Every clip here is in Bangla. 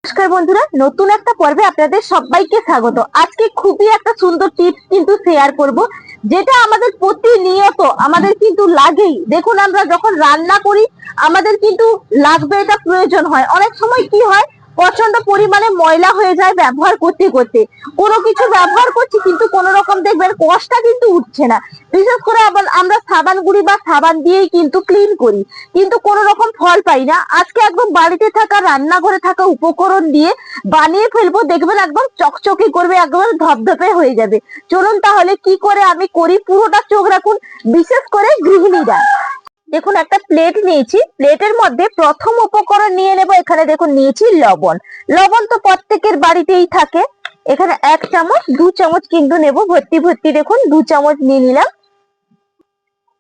নমস্কার বন্ধুরা, নতুন একটা পর্বে আপনাদের সবাইকে স্বাগত। আজকে খুবই একটা সুন্দর টিপস কিন্তু শেয়ার করব, যেটা আমাদের প্রতিনিয়ত আমাদের কিন্তু লাগেই। দেখুন, আমরা যখন রান্না করি আমাদের কিন্তু লাগবে, এটা প্রয়োজন হয়। অনেক সময় কি হয়, প্রচন্ড পরিমাণে ময়লা হয়ে যায় ব্যবহার করতে করতে। কোনো কিছু ব্যবহার করছি কিন্তু কোনো রকম দেখবেন কষটা কিন্তু উঠছে না। বিশেষ করে আবার আমরা সাবান গুঁড়ি বা সাবান দিয়েই কিন্তু ক্লিন করি, কিন্তু কোনো রকম ফল পাই না। আজকে একদম বাড়িতে থাকা, রান্নাঘরে থাকা উপকরণ দিয়ে বানিয়ে ফেলবো, দেখবেন একদম চকচকে করবে, একদম ধপধপে হয়ে যাবে। চলুন তাহলে কি করে আমি করি, পুরোটা চোখ রাখুন, বিশেষ করে গৃহিণীরা। দেখুন, একটা প্লেট নিয়েছি, প্লেটের মধ্যে প্রথম উপকরণ নিয়ে নেব। এখানে দেখুন নিয়েছি লবণ। লবণ তো প্রত্যেকের বাড়িতেই থাকে। এখানে 1 চামচ 2 চামচ কিন্তু নেব, ভর্তি ভর্তি দেখুন 2 চামচ নিয়ে নিলাম।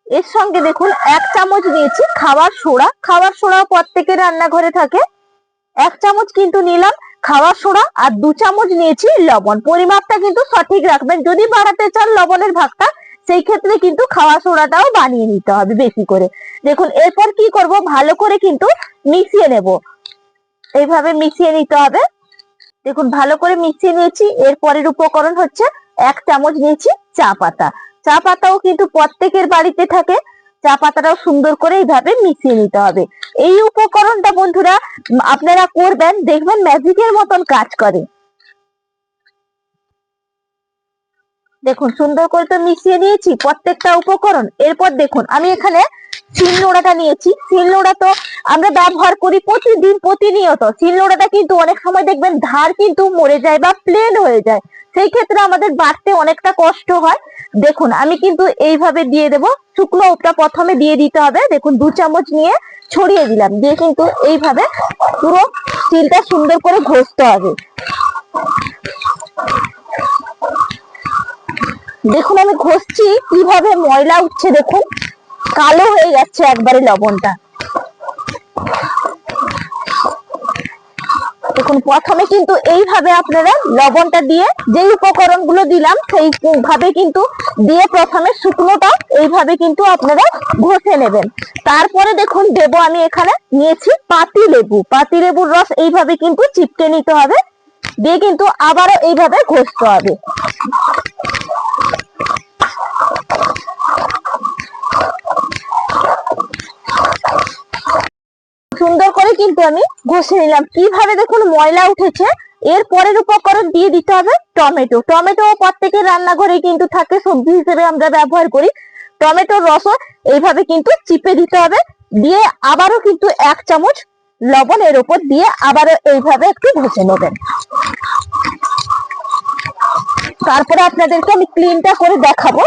এর সঙ্গে দেখুন 1 চামচ নিয়েছি খাবার সোডা। খাবার সোডা প্রত্যেকের রান্নাঘরে থাকে। 1 চামচ কিন্তু নিলাম খাবার সোডা, আর 2 চামচ নিয়েছি লবণ। পরিমাপটা কিন্তু সঠিক রাখবেন। যদি বাড়াতে চান লবণের ভাগটা, সেই ক্ষেত্রে কিন্তু খাওয়া সোডাটাও বানিয়ে নিতে হবে বেশি করে। দেখুন, এরপর কি করব, ভালো করে কিন্তু মিশিয়ে নেব। এইভাবে মিশিয়ে নিতে হবে। দেখুন, ভালো করে মিশিয়ে নিয়েছি। এরপরের উপকরণ হচ্ছে 1 চামচ নিয়েছি চা পাতা। চা পাতাও কিন্তু প্রত্যেকের বাড়িতে থাকে। চা পাতাটাও সুন্দর করে এইভাবে মিশিয়ে নিতে হবে। এই উপকরণটা বন্ধুরা আপনারা করবেন, দেখবেন ম্যাজিকের মতন কাজ করে। দেখুন, সুন্দর করে তো মিশিয়ে নিয়েছি প্রত্যেকটা উপকরণ। এরপর দেখুন, আমি এখানে শিলনোড়াটা নিয়েছি। শিলনোড়া তো আমরা ব্যবহার করি প্রতিদিন, প্রতিনিয়ত। শিলনোড়াটা কিন্তু অনেক সময় দেখবেন ধার কিন্তু মরে যায় বা প্লেন হয়ে যায়, সেই ক্ষেত্রে আমাদের বাটতে অনেকটা কষ্ট হয়। দেখুন, আমি কিন্তু এইভাবে দিয়ে দেব। শুকনো উপটা প্রথমে দিয়ে দিতে হবে। দেখুন, 2 চামচ নিয়ে ছড়িয়ে দিলাম, দিয়ে কিন্তু এইভাবে পুরো শিলটা সুন্দর করে ঘষতে হবে। দেখুন, আমি ঘষছি কিভাবে ময়লা উঠছে। দেখুন, কালো হয়ে যাচ্ছে একবারে লবণটা। দেখুন, প্রথমে কিন্তু এইভাবে আপনারা লবণটা দিয়ে, যেই উপকরণ গুলো দিলাম সেই ভাবে কিন্তু দিয়ে প্রথমে শুকনোটা এইভাবে কিন্তু আপনারা ঘষে নেবেন। তারপরে দেখুন দেবো, আমি এখানে নিয়েছি পাতি লেবু। পাতি লেবুর রস এইভাবে কিন্তু চিপকে নিতে হবে, দিয়ে কিন্তু আবারও এইভাবে ঘষতে হবে। সুন্দর করে কিন্তু আমি ঘষে নিলাম। কিভাবে দেখুন ময়লা উঠেছে। এর পরের উপকরণ দিয়ে দিতে হবে টমেটো। টমেটো প্রত্যেকের রান্নাঘরে কিন্তু থাকে, সবজি হিসেবে আমরা ব্যবহার করি। টমেটোর রসও এইভাবে কিন্তু চিপে দিতে হবে, দিয়ে আবারও কিন্তু 1 চামচ লবণ এর উপর দিয়ে আবারও এইভাবে একটু ঘষে নেবেন। তারপরে আপনাদেরকে আমি ক্লিনটা করে দেখাবো।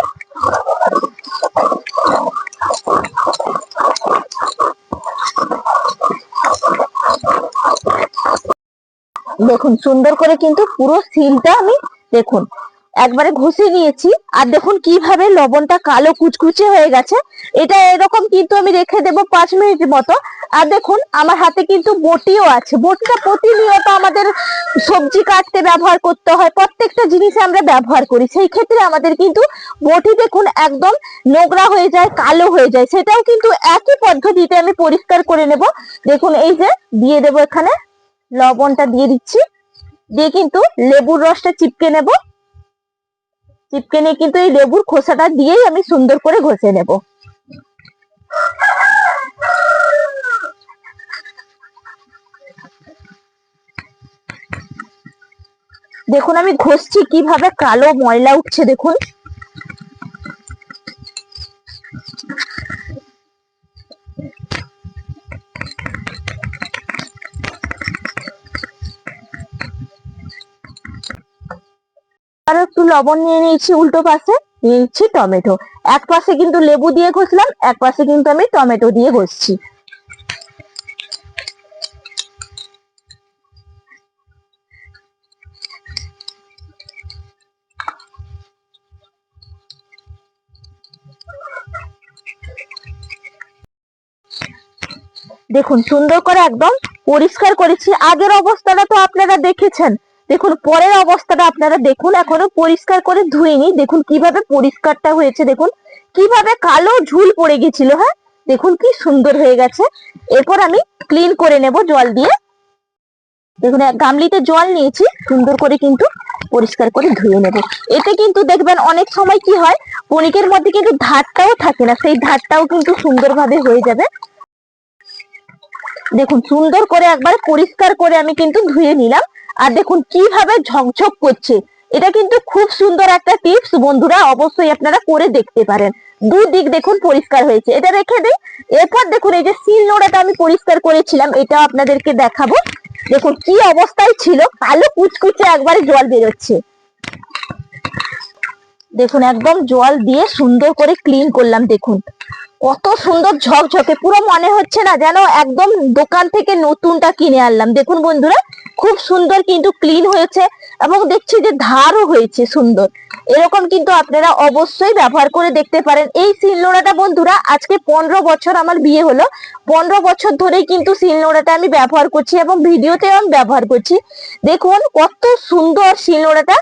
দেখুন, সুন্দর করে কিন্তু পুরো শিলটা আমি দেখুন একবারে ঘষে নিয়েছি। আর দেখুন কিভাবে লবণটা কালো কুচকুচে হয়ে গেছে। এটা এরকম কিন্তু আমি রেখে দেবো 5 মিনিট মতো। আর দেখুন, আমার হাতে কিন্তু বটিও আছে। বটিটা প্রতিনিয়ত আমাদের সবজি কাটতে ব্যবহার করতে হয়, প্রত্যেকটা জিনিসে আমরা ব্যবহার করি। সেই ক্ষেত্রে আমাদের কিন্তু বটি দেখুন একদম নোংরা হয়ে যায়, কালো হয়ে যায়। সেটাও কিন্তু একই পদ্ধতিতে আমি পরিষ্কার করে নেব। দেখুন, এই যে দিয়ে দেবো, এখানে লবণটা দিয়ে দিচ্ছি, দিয়ে কিন্তু লেবুর রসটা চিপকে নেব। চিপকে নিয়ে কিন্তু এই লেবুর খোসাটা দিয়েই আমি সুন্দর করে ঘষে নেব। দেখুন, আমি ঘষছি কিভাবে কালো ময়লা উঠছে। দেখুন, আর একটু লবণ নিয়ে নিয়েছি, উল্টো পাশে নিয়ে নিচ্ছি টমেটো। এক পাশে কিন্তু লেবু দিয়ে ঘষলাম, এক পাশে কিন্তু আমি টমেটো দিয়ে ঘষছি। দেখুন, সুন্দর করে একদম পরিষ্কার করেছি। আগের অবস্থাটা তো আপনারা দেখেছেন। দেখুন, পরের অবস্থাটা আপনারা দেখুন। এখনো পরিষ্কার করে ধুইনি। দেখুন কিভাবে পরিষ্কারটা হয়েছে। দেখুন কিভাবে কালো ঝুল পড়ে গেছিল। হ্যাঁ, দেখুন কি সুন্দর হয়ে গেছে। এরপর আমি ক্লিন করে নেব জল দিয়ে। দেখুন এক গামলিতে জল নিয়েছি, সুন্দর করে কিন্তু পরিষ্কার করে ধুয়ে নেব। এতে কিন্তু দেখবেন অনেক সময় কি হয়, পনিকের মধ্যে কিন্তু ধারটাও থাকে না, সেই ধারটাও কিন্তু সুন্দরভাবে হয়ে যাবে। দেখুন সুন্দর করে একবার পরিষ্কার করে আমি কিন্তু ধুয়ে নিলাম। আর দেখুন কিভাবে ঝকঝক করছে। এটা কিন্তু খুব সুন্দর একটা টিপস বন্ধুরা, অবশ্যই আপনারা করে দেখতে পারেন। দুদিক দেখুন পরিষ্কার হয়েছে, এটা রেখে দিই। এরপর দেখুন এই যে শিল নোড়াটা আমি পরিষ্কার করেছিলাম, এটা আপনাদেরকে দেখাবো। দেখুন কি অবস্থায় ছিল, কালো কুচকুচে একবারে জল বেরোচ্ছে। দেখুন একদম জল দিয়ে সুন্দর করে ক্লিন করলাম। দেখুন কত সুন্দর ঝকঝকে, পুরো মনে হচ্ছে না যেন একদম দোকান থেকে নতুনটা কিনে আনলাম। দেখুন বন্ধুরা খুব সুন্দর কিন্তু ক্লিন হয়েছে, এবং দেখছি যে ধারও হয়েছে সুন্দর। এরকম কিন্তু আপনারা অবশ্যই ব্যবহার করে দেখতে পারেন। এই শিলনোড়াটা বন্ধুরা আজকে 15 বছর আমার বিয়ে হলো, 15 বছর ধরেই কিন্তু শিলনোড়াটা আমি ব্যবহার করছি, এবং ভিডিওতেও আমি ব্যবহার করছি। দেখুন কত সুন্দর শিলনোড়াটা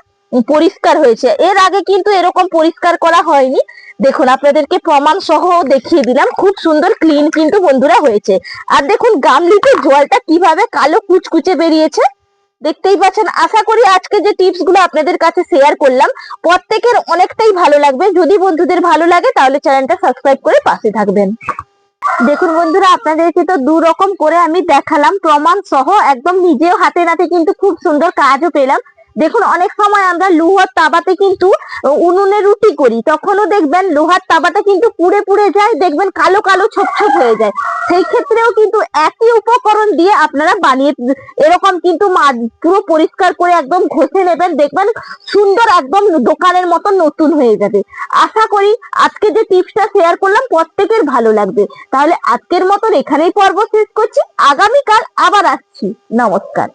পরিষ্কার হয়েছে। এর আগে কিন্তু এরকম পরিষ্কার করা হয়নি। দেখুন আপনাদেরকে প্রমাণ সহ দেখিয়ে দিলাম, খুব সুন্দর ক্লিন কিন্তু বন্ধুরা হয়েছে। আর দেখুন গামলিতে জলটা কিভাবে কালো কুচকুচে বেরিয়েছে, দেখতেই পাচ্ছেন। আশা করি আজকে যে টিপস গুলো আপনাদের কাছে শেয়ার করলাম প্রত্যেকের অনেকটাই ভালো লাগবে। যদি বন্ধুদের ভালো লাগে তাহলে চ্যানেলটা সাবস্ক্রাইব করে পাশে থাকবেন। দেখুন বন্ধুরা আপনাদেরকে তো দু রকম করে আমি দেখালাম প্রমাণ সহ, একদম নিজেও হাতে নাতে কিন্তু খুব সুন্দর কাজও পেলাম। দেখুন অনেক সময় আমরা লোহার তাওয়াতে কিন্তু উনুনে রুটি করি, তখনও দেখবেন লোহার তাওয়াটা কিন্তু পুড়ে পুড়ে যায়, দেখবেন কালো কালো ছোপ ছোপ হয়ে যায়। সেই ক্ষেত্রেও কিন্তু একই উপকরণ দিয়ে আপনারা বানিয়ে এরকম কিন্তু পুরো পরিষ্কার করে একদম ঘষে নেবেন, দেখবেন সুন্দর একদম দোকানের মতো নতুন হয়ে যাবে। আশা করি আজকে যে টিপসটা শেয়ার করলাম প্রত্যেকের ভালো লাগবে। তাহলে আজকের মতন এখানেই পর্ব শেষ করছি, আগামীকাল আবার আসছি। নমস্কার।